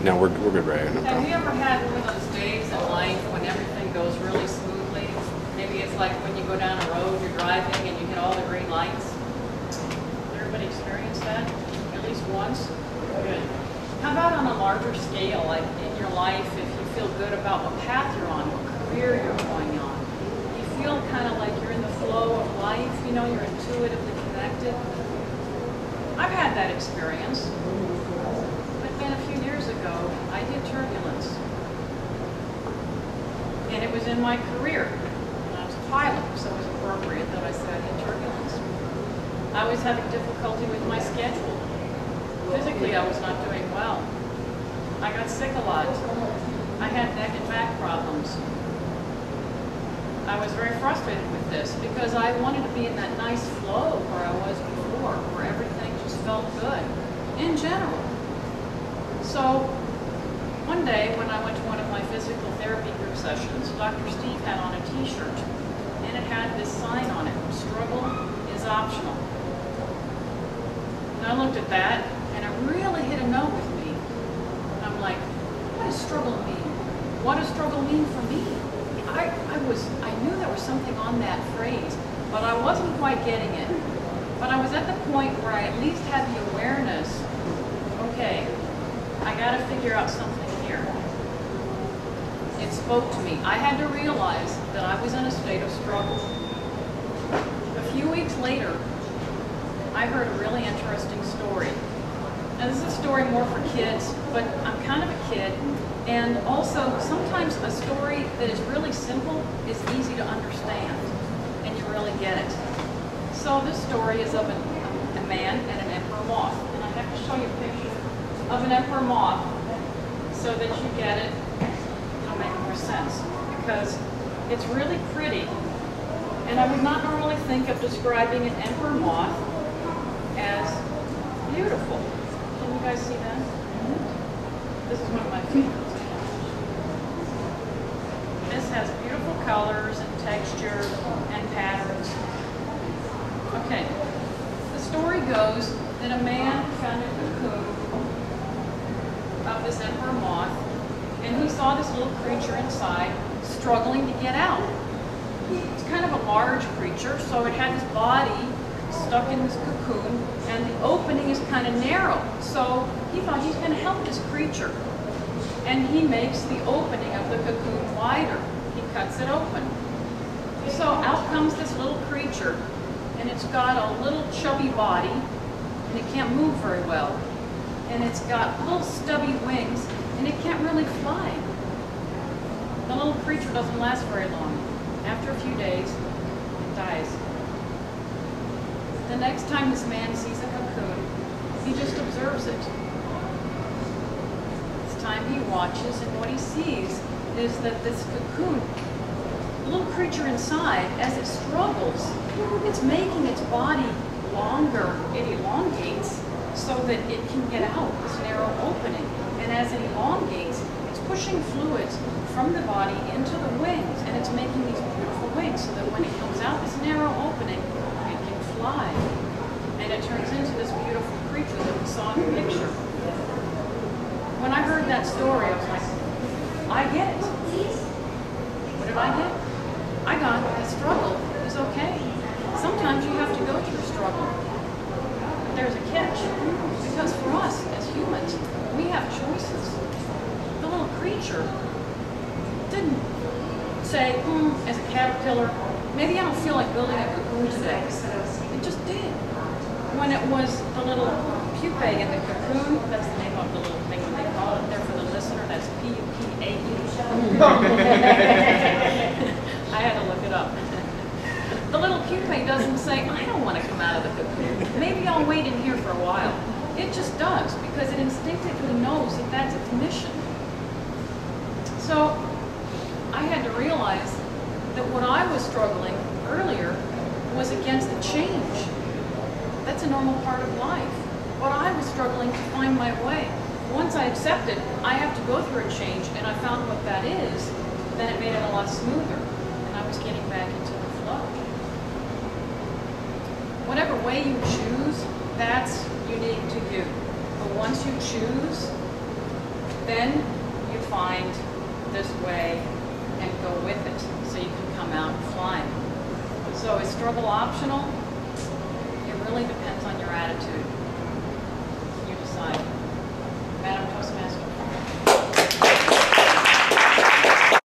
No, we're good, Ray. No Have problem. you ever had one of those days in life when everything goes really smoothly? Maybe it's like when you go down a road, you're driving and you hit all the green lights. Everybody experienced that at least once? Good. How about on a larger scale, like in your life, if you feel good about what path you're on, what career you're going on? You feel kind of like you're in the flow of life, you know, you're intuitively connected. I've had that experience. But then a few years ago, I did turbulence. And it was in my career. And I was a pilot, so it was appropriate that I said I did turbulence. I was having difficulty with my schedule. Physically, I was not doing well. I got sick a lot. I had neck and back problems. I was very frustrated with this because I wanted to be in that nice flow where I was before, where everything just felt good, in general. So, one day when I went to one of my physical therapy group sessions, Dr. Steve had on a t-shirt, and it had this sign on it, struggle is optional. And I looked at that, and it really hit a note with me. And I'm like, what does struggle mean? What does struggle mean for me? I knew there was something on that phrase, but I wasn't quite getting it. But I was at the point where I at least had the awareness, okay, I gotta figure out something here. It spoke to me. I had to realize that I was in a state of struggle. A few weeks later, I heard a really interesting story. Now this is a story more for kids, but I'm kind of a kid, and also sometimes a story that is really simple is easy to understand, and you really get it. So this story is of a man and an emperor moth, and I have to show you a picture of an emperor moth so that you get it. It'll make more sense because it's really pretty, and I would not normally think of describing an emperor moth as beautiful. Can you guys see that? This is one of my favorites. This has beautiful colors and texture and patterns. Okay, the story goes that a man found a cocoon of this emperor moth, and he saw this little creature inside struggling to get out. It's kind of a large creature, so it had his body stuck in this cocoon, and the opening is kind of narrow. So he thought he's going to help this creature. And he makes the opening of the cocoon wider. He cuts it open. So out comes this little creature, and it's got a little chubby body, and it can't move very well. And it's got little stubby wings, and it can't really fly. The little creature doesn't last very long. After a few days, it dies. The next time this man sees a cocoon, he just observes it. This time he watches, and what he sees is that this cocoon, the little creature inside, as it struggles, it's making its body longer. It elongates so that it can get out this narrow opening. And as it elongates, it's pushing fluids from the body into the wings, and it's making these beautiful wings so that when it comes out this narrow opening, it can fly. And it turns into this beautiful creature that we saw in the picture. When I heard that story, I was like, I get it. What did I get? I got that struggle is okay. Sometimes you have to go through struggle. But there's a catch. Because for us, as humans, we have choices. The little creature didn't say, as a caterpillar, maybe I don't feel like building a cocoon today. It just did. When it was the little pupae in the cocoon, that's the name of the little thing when they call it there for the listener, that's P-U-P-A-E. I had to look it up. The little pupae doesn't say, I don't want to come out of the cocoon. Maybe I'll wait in here for a while. It just does, because it instinctively knows that that's its mission. So I had to realize that what I was struggling earlier was against the change. That's a normal part of life. But I was struggling to find my way. Once I accepted, I have to go through a change, and I found what that is, then it made it a lot smoother, and I was getting back into the flow. Whatever way you choose, that's unique to you. But once you choose, then then you find this way and go with it so you can come out flying. So is struggle optional? It really depends on your attitude.